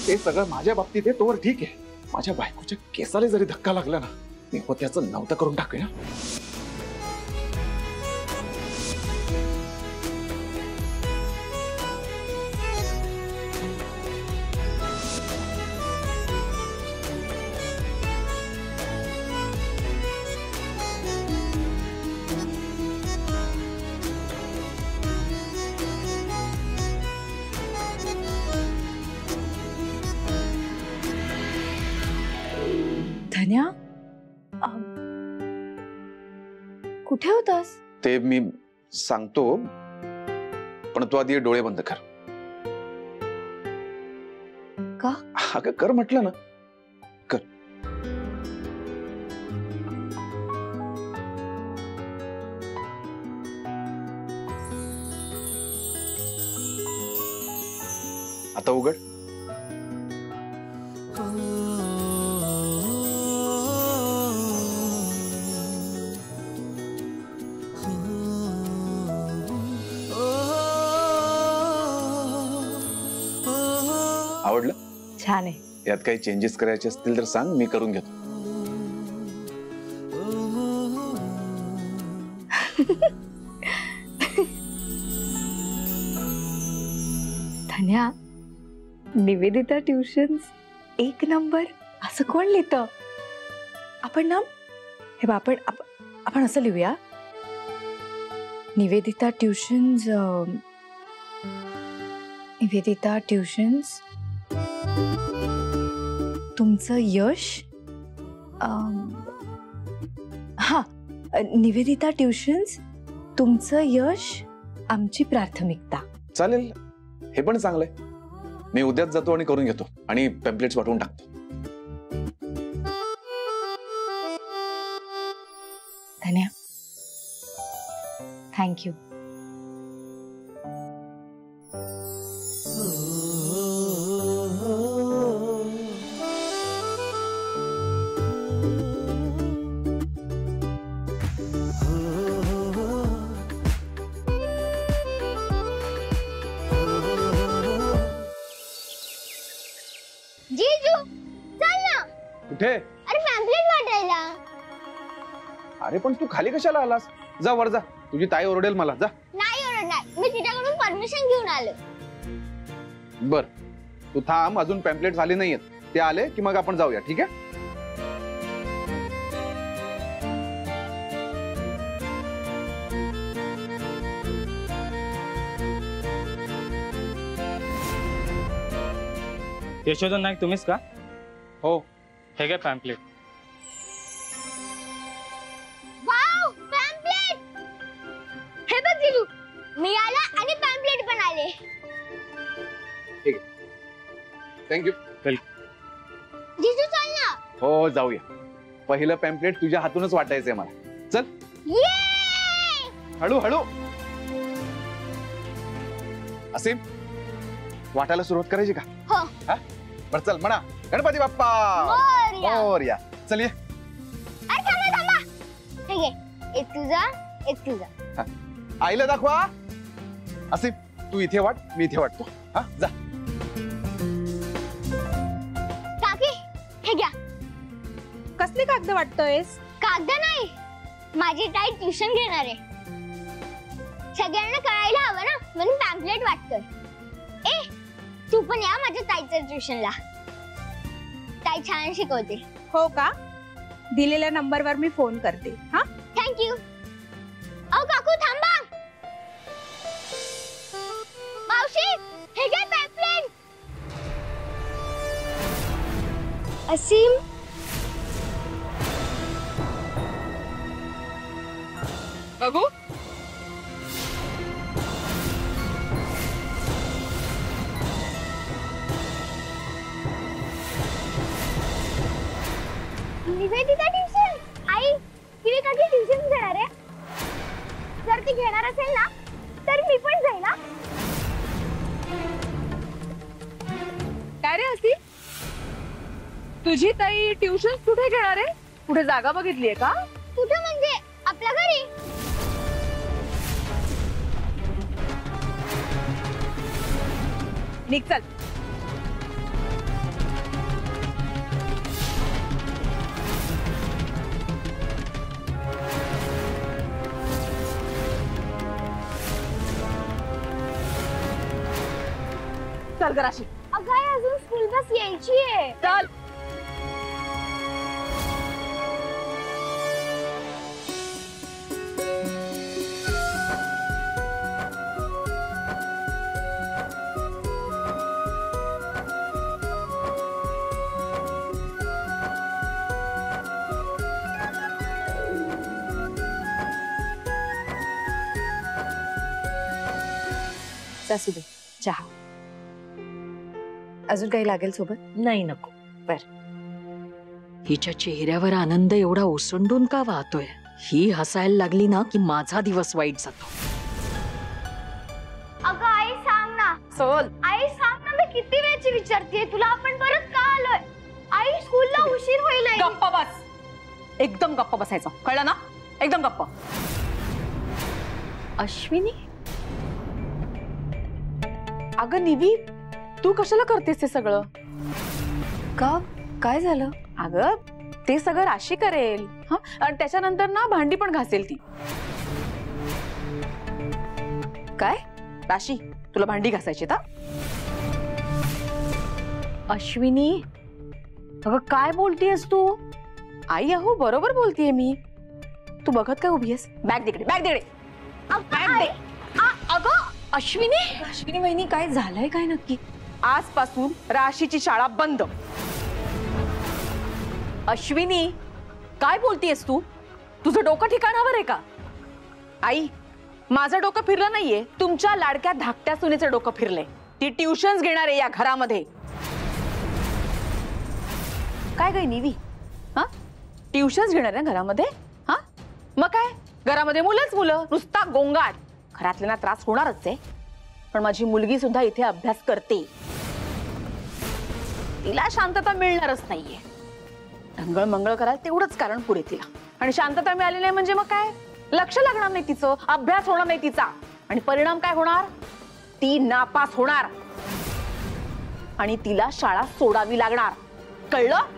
ते सगळं माझ्या बाबतीत आहे तोवर ठीक आहे, माझ्या बायकोच्या केसाला जरी धक्का लागला ना, मी होत्याचं नव्हतं करून टाकूया. धन्या, कुठे होतास? ते मी सांगतो, पण तू आधी डोळे बंद कर. का? अगं कर म्हटलं ना, कर. आता उघड. आवडलं? छान आहे. यात काही चेंजेस करायचे असतील तर सांग, मी करून घेतो. धन्या, निवेदिता ट्युशन्स 1 नंबर असं कोण लिहितं? आपण ना, हे बा, आपण असं लिहूया, निवेदिता ट्युशन्स, निवेदिता ट्युशन्स तुमचं यश, हा, निवेदिता ट्युशन्स तुमचं यश आमची प्राथमिकता. चालेल, हे पण चांगलंय. मी उद्याच जातो आणि करून घेतो आणि पॅम्पलेट्स वाटून टाकतो. धन्या, थँक्यू. जीजू चल ना. कुठे? अरे पॅम्पलेट वाटायला. अरे पण तू खाली कशाला आलास? जा वर जा, तुझी ताई ओरडेल मला. जा. नाही ओरडणार, मी तिच्याकडून परमिशन घेऊन आलो. बर, तू थांब, अजून पॅम्पलेट झाले नाहीयेत. ते आले की मग आपण जाऊया, ठीक आहे? यशोधन नाईक तुम्हीच का? हो. हे काय पॅम्पलेट? Wow, pamphlet. हे बघ जीजू, मी आला आणि पॅम्पलेट पण आले. ठीक आहे, थँक्यू. जीजू चल ना. हो, जाऊया. पहिलं पॅम्पलेट तुझ्या हातूनच वाटायचंय मला. चल. ये! हळू हळू. असीम, वाटायला सुरुवात करायची का? हो. हा? बरं चल, म्हणा गणपती बाप्पा मोरया. मोरया. चल ये. अरे थांबा थांबा. हे घे, एक तुझा, एक तुझा. आईला दाखवा. असीम, तू इथे वाट, मी इथे वाटतो. हा, जा. काकी, हे घ्या. कसली कागद वाटतोयस? कागद नाही, माझी ताई ट्युशन घेणार आहे. सगळ्यांना कळायला हवं ना, म्हणून पॅम्पलेट वाटतोय. ए, तू पण या माझ्या ताईच्या ट्युशनला. ताई छान शिकवते. हो का? दिलेल्या नंबरवर मी फोन करते. हा, थँक्यू. अहो काकू थांबा. मावशी, हे घ्या पॅम्पलेट. असीम, बघू. निवेदिता ट्युशन. आई, किती काकी ट्युशन घेणार आहे? जर ती घेणार असेल ना, तर मी पण जाईन ना. काय रे हसी, तुझी ताई ट्युशन कुठे घेणार आहे? कुठे जागा बघितलीये का? कुठे म्हणजे आपल्या घरी. निघ चल. चल गराशी अगं आई, अजून स्कूल बस यायची आहे. चल. सासूबाई चहा. अजून काही लागेल सोबत? नाही नको. हिच्या चेहऱ्यावर आनंद एवढा ओसंडून का वाहतोय? ही हसायला लागली ना की माझा दिवस वाईट जातो. अगं आई सांग ना. चल. आई सांग ना, मी किती वेळची विचारतेय तुला, आपण परत का आलोय? आई स्कूलला उशीर होईल. आई गप्पा बस. एकदम गप्पा बसायचं, कळलं ना? एकदम गप्पा. अश्विनी, अगं निवी, तू कशाला करतेस ते सगळं? का काय झालं? अगं ते सगळं राशी करेल. हा, आणि त्याच्यानंतर ना भांडी पण घासेल ती. काय? राशी, तुला भांडी घासायची का? अश्विनी, अगं काय बोलतेस तू? आई अहो बरोबर बोलतेय मी. तू बघत काय उभी आहेस? बॅग तिकडे, बॅग तिकडे. बॅग दे. अगं अश्विनी, अश्विनी वहिनी काय झालंय काय नक्की? आजपासून राशीची शाळा बंद. अश्विनी, काय बोलतेस तू? तुझं डोकं ठिकाणावर आहे का? आई, माझं डोकं फिरलं नाहीये, तुमच्या लाडक्या धाकट्या सुनेचं डोकं फिरलंय. ती ट्युशन्स घेणार आहे या घरामध्ये. काय गं निवी, हा ट्युशन्स घेणार आहे घरामध्ये? हा मग काय, घरामध्ये मुलंच मुलं, नुसता गोंगाट. घरातल्यांना त्रास होणारच आहे, पण माझी मुलगी सुद्धा इथे अभ्यास करते. तिला शांतता मिळणारच नाहीये. ढंगळ मंगळ करायला तेवढंच कारण पुरे तिला. आणि शांतता मिळाली नाही म्हणजे मग काय, लक्ष लागणार नाही तिचं, अभ्यास होणार नाही तिचा. आणि परिणाम काय होणार? ती नापास होणार आणि तिला शाळा सोडावी लागणार. कळलं?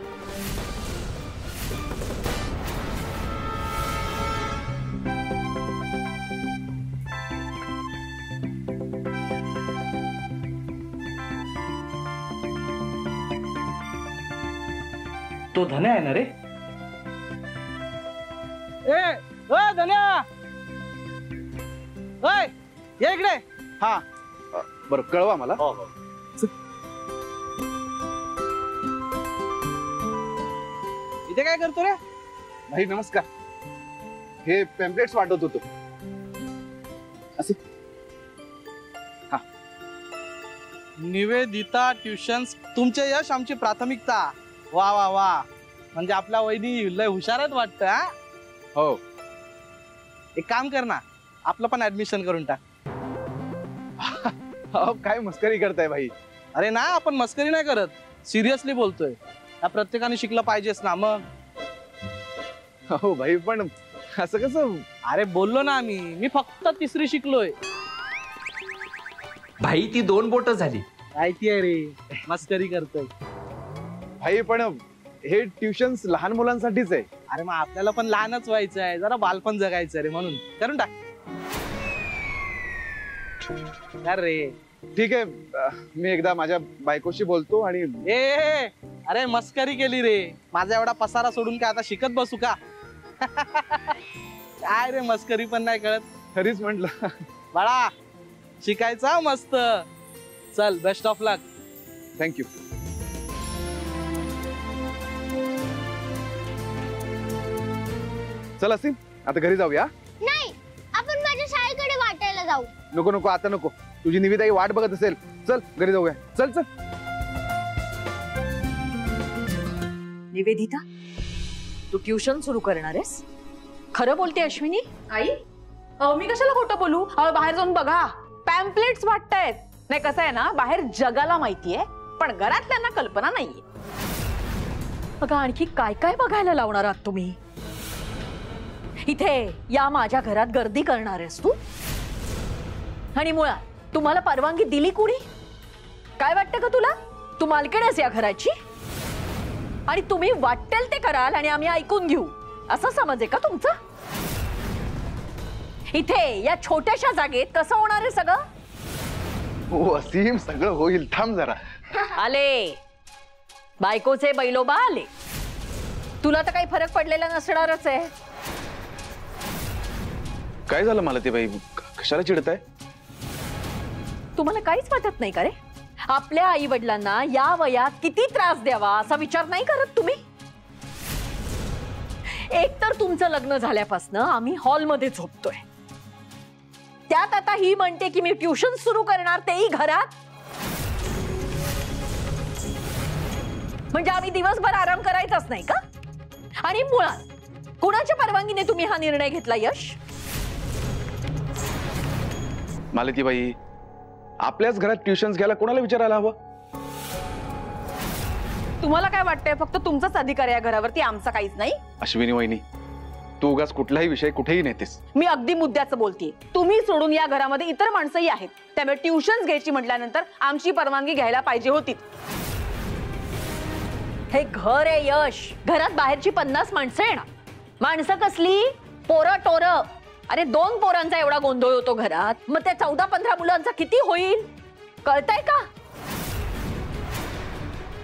तो धन्या आहे ना रे? ए ओ धन्या, ओय ये इकडे. हा बरं, कळवा मला. इथे काय करतो रे? भाई नमस्कार. हे पॅम्पलेट्स वाटत होतो. असे निवेदिता ट्युशन्स, तुमचे यश आमची प्राथमिकता. वा वा वा, म्हणजे आपल्या वहिनी लय हुशारच वाटतं. हा हो, एक काम कर ना, आपलं पण ऍडमिशन करून टाक. हो काय मस्करी करताय भाई? अरे ना, आपण मस्करी नाही करत, सिरियसली बोलतोय. या प्रत्येकाने शिकलं पाहिजेच ना. मग हो भाई, पण असं कसं? अरे बोललो ना मी फक्त तिसरी शिकलोय. भाई ती 2 बोट झाली. माहितीये रे, मस्करी करतोय. भाई पण हे ट्युशन्स लहान मुलांसाठीच आहे. अरे मग आपल्याला पण लहानच व्हायचं आहे, जरा बालपण जगायचं रे, म्हणून करून टाक. अरे ठीक आहे, मी एकदा माझ्या बायकोशी बोलतो. आणि ए अरे मस्करी केली रे. माझा एवढा पसारा सोडून काय आता शिकत बसू का? काय रे, मस्करी पण नाही कळत. खरीच म्हटलं. बाळा शिकायचा मस्त. चल, बेस्ट ऑफ लक. थँक्यू. चल असीम, आता घरी जाऊया. नाही, आपण माझ्या शाळेकडे वाटायला जाऊ. नको नको, आता नको. तुझी निविदाई वाट बघत असेल. चल घरी जाऊया. चल चल. निवेदिता, तू ट्युशन सुरू करणार आहेस? खरं बोलते अश्विनी? आई अहो मी कशाला खोटं बोलू? अहो बाहेर जाऊन बघा, पॅम्पलेट्स वाटतायत. नाही कसं आहे ना, बाहेर जगाला माहितीये, पण घरातल्यांना कल्पना नाहीये. अगं आणखी काय काय बघायला लावणार आहात तुम्ही? इथे या माझ्या घरात गर्दी करणार आहेस तू? आणि मुळात तुम्हाला परवानगी दिली कुणी? काय वाटतं का तुला, तू मालकीण आहेस या घराची? आणि तुम्ही वाटेल ते कराल आणि आम्ही ऐकून घेऊ, असं समज आहे का तुमचं? इथे या छोट्याशा जागेत कसं होणार आहे सगळं? वसीम सगळं होईल, थांब जरा. आले बायकोचे बैलोबा आले. तुला तर काही फरक पडलेला नसणारच आहे. काय झालं मला ते बाई, कशाला चिडताय? तुम्हाला काहीच वाटत नाही का रे? आपल्या आई वडिलांना या वयात किती त्रास द्यावा असा विचार नाही करत तुम्ही? एक तर तुमचं लग्न झाल्यापासून आम्ही हॉलमध्ये झोपतोय, त्यात आता ही म्हणते की मी ट्युशन सुरू करणार, तेही घरात. म्हणजे आम्ही दिवसभर आराम करायचाच नाही का? आणि मुळात कुणाच्या परवानगीने तुम्ही हा निर्णय घेतला यश? मालतीबाई, आपल्याच घरात ट्युशन्स घ्यायला कोणाला विचारायला हवं? तुम्हाला काय वाटतंय फक्त तुमचाच अधिकार आहे या घरावरती, आमचा काहीच नाही? अश्विनी वहिनी, तू उगाच कुठलाही विषय कुठेही नेतेस. मी अगदी मुद्द्याचं बोलतेय. तुम्ही सोडून या घरामध्ये इतर माणसंही आहेत, त्यामुळे ट्युशन्स घ्यायची म्हटल्यानंतर आमची परवानगी घ्यायला पाहिजे होती. हे घर आहे यश, घरात बाहेरची 50 माणसं येणार. माणसं कसली? पोरं टोरं. अरे 2 पोरांचा एवढा गोंधळ होतो घरात, मग त्या 14-15 मुलांचा किती होईल? कळतंय का?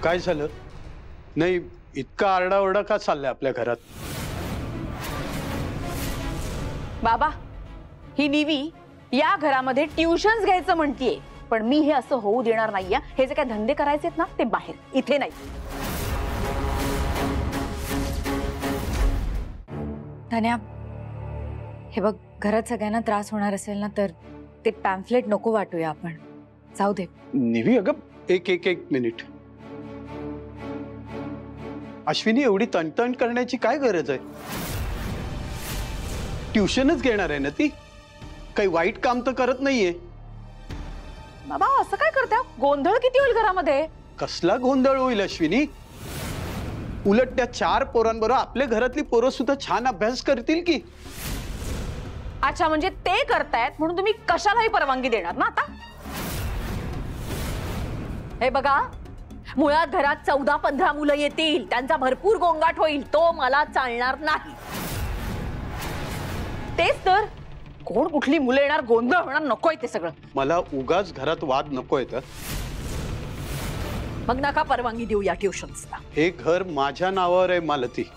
काय झालं? नाही, इतका आरडाओरडा का चाललाय आपल्या घरात? बाबा, ही निवी या घरामध्ये ट्युशन्स घ्यायचं म्हणतीये, पण मी हे असं होऊ देणार नाहीये. हे जे काय धंदे करायचे ना ते बाहेर, इथे नाही. धन्या, हे बघ, घरात सगळ्यांना त्रास होणार असेल ना तर ते पॅम्फलेट नको वाटूया आपण. जाऊ दे. निवी अगं, एक मिनिट. अश्विनी, एवढी तणतण करण्याची काय गरज आहे? ट्युशनच घेणार आहे ना ती, काही वाईट काम तर करत नाहीये. बाबा असं काय करता? गोंधळ किती होईल घरामध्ये? कसला गोंधळ होईल अश्विनी? उलट त्या 4 पोरांबरोबर आपल्या घरातली पोरं सुद्धा छान अभ्यास करतील की. अच्छा, म्हणजे ते करतायत म्हणून तुम्ही कशालाही परवानगी देणार ना आता? हे बघा, मुळात घरात 14-15 मुलं येतील, त्यांचा भरपूर गोंगाट होईल, तो मला चालणार नाही. तेच तर, कोण कुठली मुलं येणार, गोंधळ होणार, नकोय ते सगळं. मला उगाच घरात वाद नकोय. तर मग नका परवानगी देऊ या ट्युशन्सला. हे घर माझ्या नावावर आहे मालती,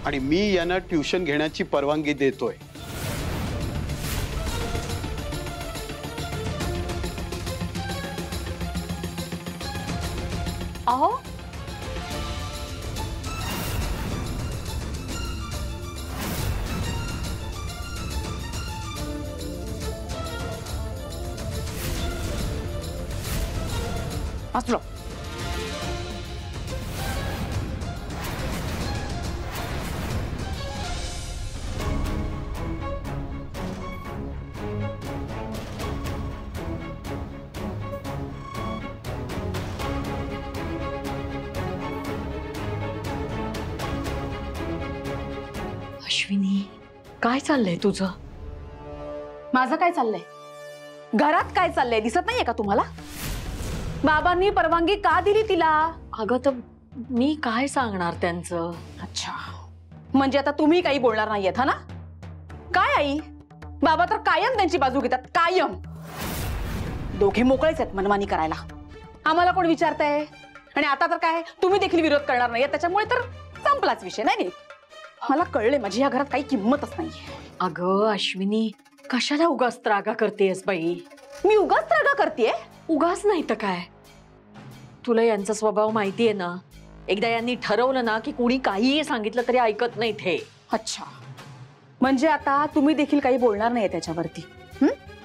आणि मी यांना ट्युशन घेण्याची परवानगी देतोय. अहो, असलो अश्विनी, काय चाललंय तुझं? माझं काय चाललंय? घरात काय चाललंय दिसत नाहीये का तुम्हाला? बाबांनी परवानगी का दिली तिला? अगं तर मी काय सांगणार त्यांचं? अच्छा, म्हणजे आता तुम्ही काही बोलणार नाहीयेत हा ना? काय आई, बाबा तर कायम त्यांची बाजू घेतात, कायम. दोघे मोकळेच आहेत मनमानी करायला. आम्हाला कोण विचारतंय? आणि आता तर काय, तुम्ही देखील विरोध करणार नाहीये, त्याच्यामुळे तर संपलाच विषय. नाही, मला कळले माझी या घरात काही किंमतच नाहीये. अगं अश्विनी, कशाला उगाच त्रागा करतेस बाई? मी उगाच त्रागा करतेय? उगाच नाही तर काय. तुला यांचा स्वभाव माहितीये ना. एकदा यांनी ठरवलं ना की कुणी काहीही सांगितलं तरी ऐकत नाहीत हे. अच्छा, म्हणजे आता तुम्ही देखील काही बोलणार नाही त्याच्यावरती?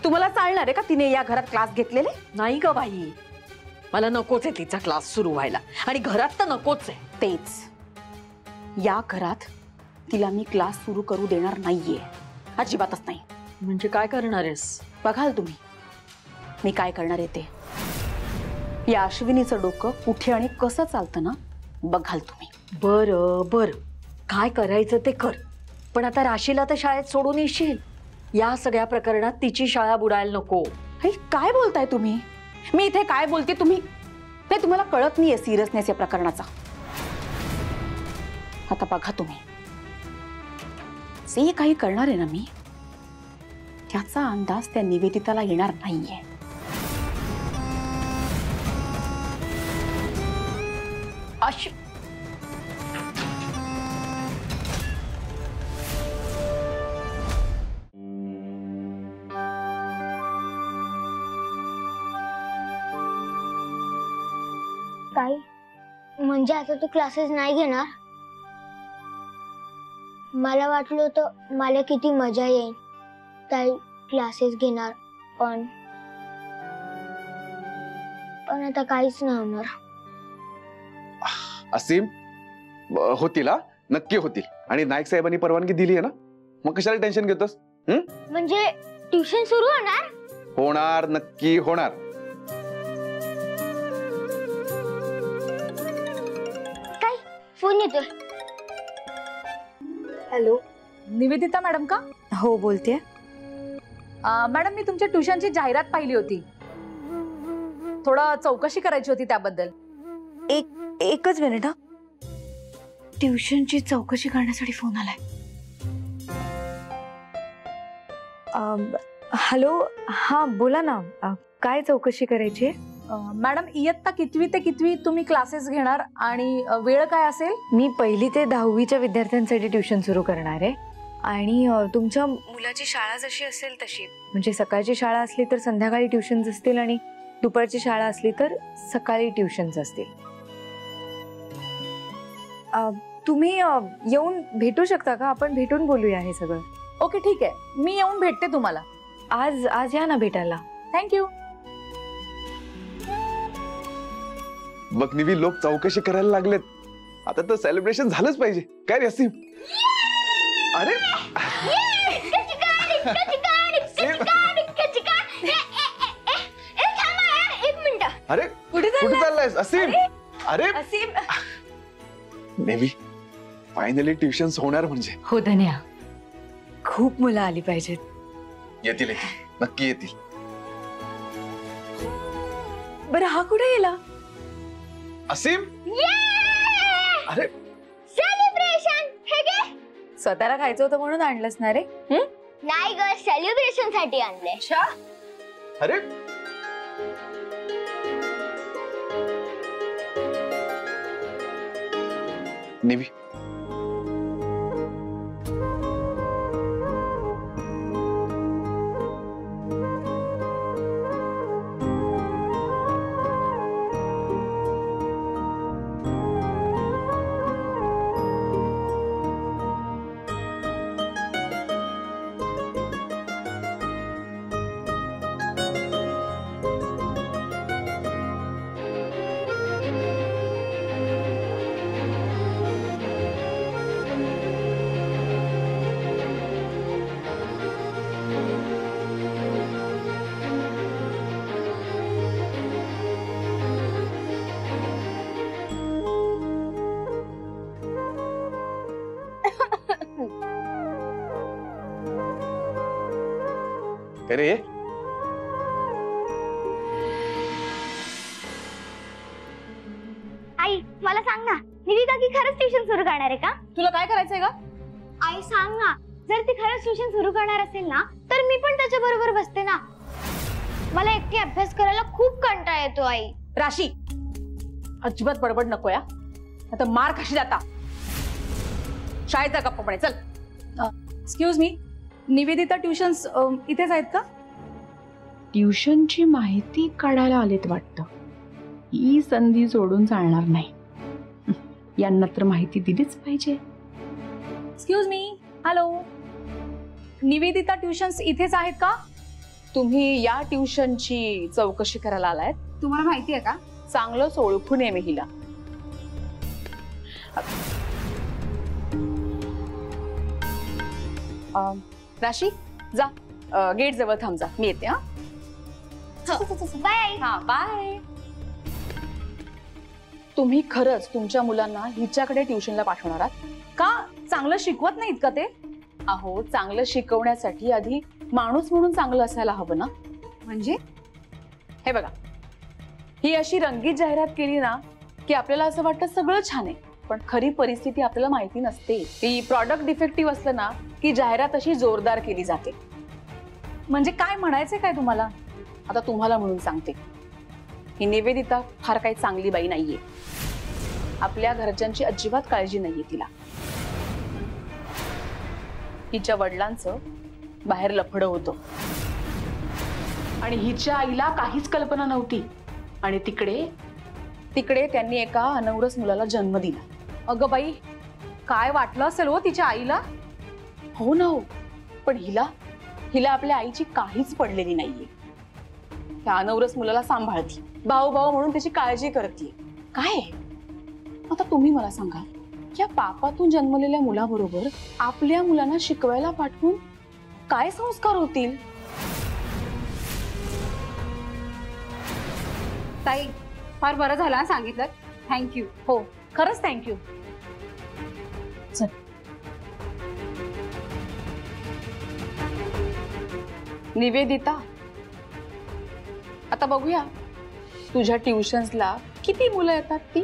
तुम्हाला चालणार आहे का तिने या घरात क्लास घेतलेले? नाही ग बाई, मला नकोच आहे तिचा क्लास सुरू व्हायला, आणि घरात तर नकोच आहे. तेच, या घरात तिला मी क्लास सुरू करू देणार नाहीये, अजिबातच नाही. म्हणजे काय करणार आहेस? बघाल तुम्ही मी काय करणार आहे ते. या अश्विनीचं डोकं कुठे आणि कसं चालतं ना, बघाल तुम्ही. बरं बरं, काय करायचं ते कर, पण आता राशीला तर शाळेत सोडून येशील. या सगळ्या प्रकरणात तिची शाळा बुडायला नको. हे काय बोलताय तुम्ही? मी इथे काय बोलते तुम्ही ते तुम्हाला कळत नाहीये सिरियसनेस या प्रकरणाचा. आता बघा तुम्ही, जे काही करणार आहे ना मी, त्याचा अंदाज त्या निवेदिताला येणार नाहीये. अशी काय म्हणजे आता तू क्लासेस नाही घेणार? मला वाटलं होतं मला किती मजा येईल ताई क्लासेस घेणार, पण आता काहीच नाही होणार. असीम, होतील हा, नक्की होतील. आणि नाईक साहेबांनी परवानगी दिली आहे ना, मग कशाला टेन्शन घेतोस? म्हणजे ट्युशन सुरू होणार? होणार, नक्की होणार. काय फोन येतोय? हॅलो, निवेदिता मॅडम का? हो बोलतेय. मॅडम मी तुमच्या ट्युशनची जाहिरात पाहिली होती, थोडं चौकशी करायची होती त्याबद्दल. एकच मिनिट हा. ट्युशनची चौकशी करण्यासाठी फोन आलाय. हॅलो, हा बोला ना, काय चौकशी करायची आहे? मॅडम इयत्ता कितवी ते कितवी तुम्ही क्लासेस घेणार आणि वेळ काय असेल? मी 1ली ते 10वीच्या विद्यार्थ्यांसाठी ट्युशन सुरू करणार आहे. आणि तुमच्या मुलाची शाळा जशी असेल तशी, म्हणजे सकाळची शाळा असली तर संध्याकाळी ट्युशन्स असतील आणि दुपारची शाळा असली तर सकाळी ट्युशन्स असतील. तुम्ही येऊन भेटू शकता का? आपण भेटून बोलूया हे सगळं. ओके ठीक आहे, मी येऊन भेटते तुम्हाला. आज या ना भेटायला. थँक्यू. बघ निवी, लोक चौकशी करायला लागलेत. आता तर सेलिब्रेशन झालंच पाहिजे. काय रे असीम? अरे अरे कुठे चाललायस असीम? अरे असीम, नेवी, फायनली ट्युशन्स होणार म्हणजे. हो धन्या, खूप मुलं आली पाहिजेत. येतील, नक्की येतील. बरं हा कुठे गेला? असीम, अरे सेलिब्रेशन हे घे. स्वतःला खायचं होतं म्हणून आणलंस ना रे? नाही ग, सेलिब्रेशन साठी आणले. अरे निवी, अरे आई मला सांग ना, निवी काकी खरंच ट्युशन सुरू करणार आहे का? तुला काय करायचंय का? आई सांग ना, जर ती खरंच ट्युशन सुरू करणार असेल ना तर मी पण त्याच्या बरोबर बसते ना. मला एकटी अभ्यास करायला खूप कंटाळा येतो. आई राशी, अजिबात बडबड नको या, आता मार खाशील. आता शाळेचा गप्पापणे चल. एक्सक्यूज मी, निवेदिता ट्युशन्स इथेच आहेत का? ट्युशनची माहिती काढायला आलेत वाटतं. ही संधी सोडून चालणार नाही, यांना तर माहिती दिलीच पाहिजे. Excuse me, hello, Nivedita tuitions इथेच आहेत का? तुम्ही या ट्युशनची चौकशी करायला आलायत? तुम्हाला माहिती आहे का? चांगलंच ओळखून आहे मी हिला. राशी जा, गेट जवळ थांब जा, मी येते. हा बाय आई. हा बाय. तुम्ही खरंच तुमच्या मुलांना हिच्याकडे ट्युशनला पाठवणार आहात का? चांगलं शिकवत नाहीत का ते? अहो, चांगलं शिकवण्यासाठी आधी माणूस म्हणून चांगलं असायला हवं ना. म्हणजे हे बघा, ही अशी रंगीत जाहिरात केली ना की आपल्याला असं वाटतं सगळं छान आहे, पण खरी परिस्थिती आपल्याला माहिती नसते. ती प्रॉडक्ट डिफेक्टिव्ह असलं ना की जाहिरात अशी जोरदार केली जाते. म्हणजे काय म्हणायचंय काय तुम्हाला? आता तुम्हाला म्हणून सांगते, ही निवेदिता फार काही चांगली बाई नाहीये. आपल्या घरच्यांची अजिबात काळजी नाहीये तिला. हिच्या वडिलांचं बाहेर लफडं होतं आणि हिच्या आईला काहीच कल्पना नव्हती आणि तिकडे त्यांनी एका अनवरस मुलाला जन्म दिला. अगं बाई, काय वाटलं असेल हो तिच्या आईला? हो ना हो, पण हिला आपल्या आईची काहीच पडलेली नाहीये. त्या अनवरस मुलाला सांभाळती, भाऊ भाऊ म्हणून त्याची काळजी करते. काय आता तुम्ही मला सांगा, या पापातून जन्मलेल्या मुलाबरोबर आपल्या मुलांना शिकवायला पाठवून काय संस्कार होतील? ताई, फार बरं झालं सांगितलं. थँक्यू. हो, खरंच थँक्यू. निवेदिता, आता बघूया तुझ्या ट्युशन्सला किती मुलं येतात ती.